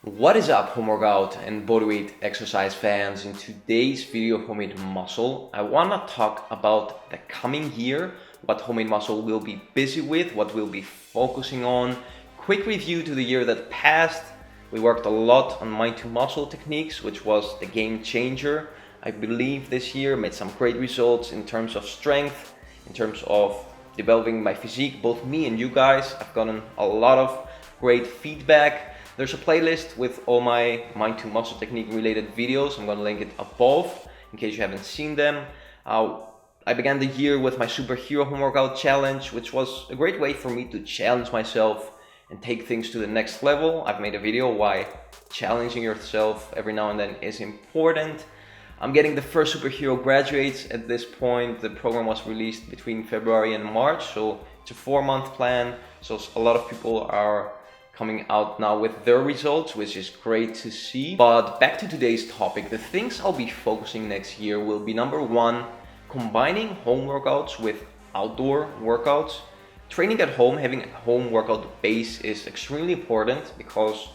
What is up, home workout and bodyweight exercise fans? In today's video of Homemade Muscle, I want to talk about the coming year, what Homemade Muscle will be busy with, what we'll be focusing on. Quick review to the year that passed. We worked a lot on mind to muscle techniques, which was the game changer. I believe this year made some great results in terms of strength, in terms of developing my physique, both me and you guys. I've gotten a lot of great feedback. There's a playlist with all my mind to muscle technique related videos. I'm gonna link it above in case you haven't seen them. I began the year with my superhero home workout challenge, which was a great way for me to challenge myself and take things to the next level. I've made a video why challenging yourself every now and then is important. I'm getting the first superhero graduates at this point. The program was released between February and March, so it's a 4-month plan. So a lot of people are coming out now with their results, which is great to see. But back to today's topic, the things I'll be focusing next year will be number one, combining home workouts with outdoor workouts. Training at home, having a home workout base is extremely important because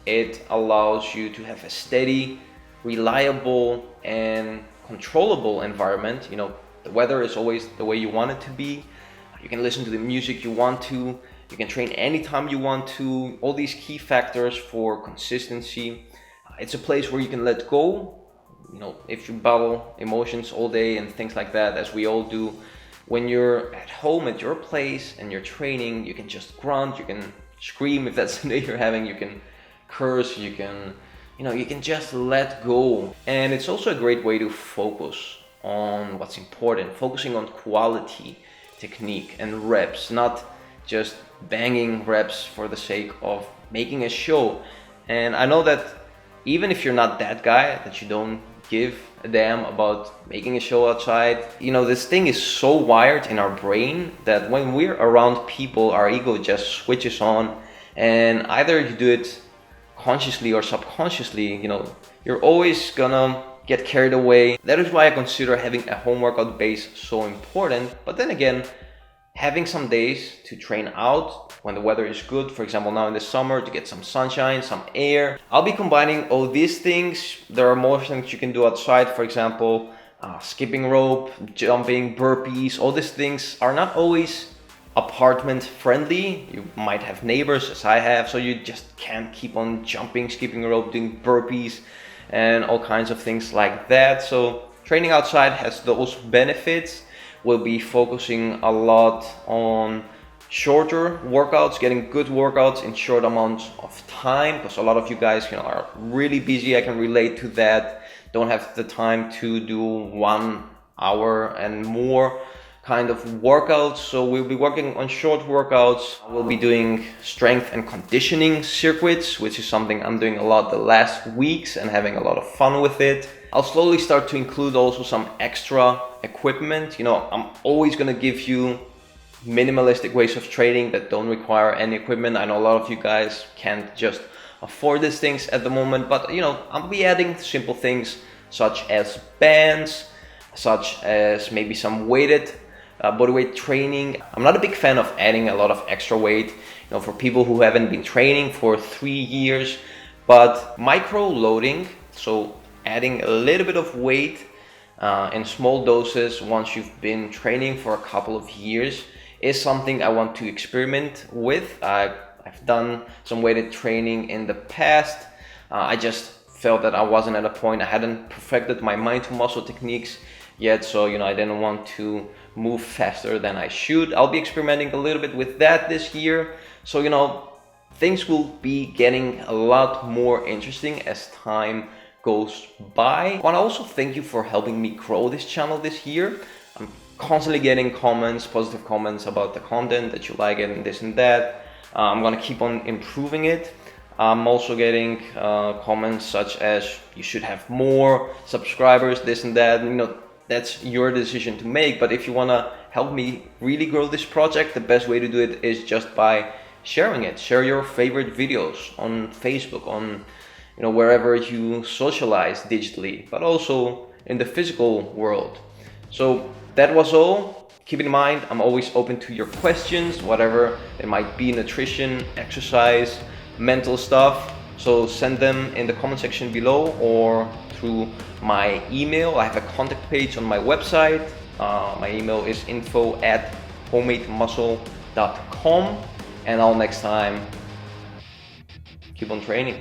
it allows you to have a steady, reliable, and controllable environment. You know, the weather is always the way you want it to be. You can listen to the music you want to. You can train anytime you want to. All these key factors for consistency. It's a place where you can let go. You know, if you battle emotions all day and things like that, as we all do, when you're at home at your place and you're training, you can just grunt, you can scream if that's the day you're having, you can curse, you can just let go. And it's also a great way to focus on what's important, focusing on quality, technique, and reps, not just banging reps for the sake of making a show. And I know that even if you're not that guy, that you don't give a damn about making a show outside, you know, this thing is so wired in our brain that when we're around people, our ego just switches on, and either you do it consciously or subconsciously, you know, you're always gonna get carried away. That is why I consider having a home workout base so important. But then again, having some days to train out when the weather is good, for example now in the summer, to get some sunshine, some air. I'll be combining all these things. There are more things you can do outside, for example, skipping rope, jumping, burpees. All these things are not always apartment friendly. You might have neighbors, as I have, so you just can't keep on jumping, skipping rope, doing burpees and all kinds of things like that. So training outside has those benefits. We'll be focusing a lot on shorter workouts, getting good workouts in short amounts of time, because a lot of you guys, you know, are really busy. I can relate to that. Don't have the time to do 1 hour and more kind of workouts. So we'll be working on short workouts. We'll be doing strength and conditioning circuits, which is something I'm doing a lot the last weeks and having a lot of fun with it. I'll slowly start to include also some extra equipment. You know, I'm always gonna give you minimalistic ways of training that don't require any equipment. I know a lot of you guys can't just afford these things at the moment, but you know, I'll be adding simple things such as bands, such as maybe some weighted bodyweight training. I'm not a big fan of adding a lot of extra weight, you know, for people who haven't been training for 3 years, but micro loading, so adding a little bit of weight in small doses once you've been training for a couple of years is something I want to experiment with. I've done some weighted training in the past. I just felt that I wasn't at a point, I hadn't perfected my mind to muscle techniques yet, so you know, I didn't want to move faster than I should. I'll be experimenting a little bit with that this year, so you know, things will be getting a lot more interesting as time goes by. I want to also thank you for helping me grow this channel this year. I'm constantly getting comments, positive comments about the content, that you like it and this and that. I'm gonna keep on improving it. I'm also getting comments such as you should have more subscribers, this and that. You know, that's your decision to make, but if you want to help me really grow this project, the best way to do it is just by sharing it. Share your favorite videos on Facebook, on, you know, wherever you socialize digitally, but also in the physical world. So that was all. Keep in mind, I'm always open to your questions, whatever it might be, nutrition, exercise, mental stuff. So send them in the comment section below or through my email. I have a contact page on my website. My email is info@homemademuscle.com. And until next time, keep on training.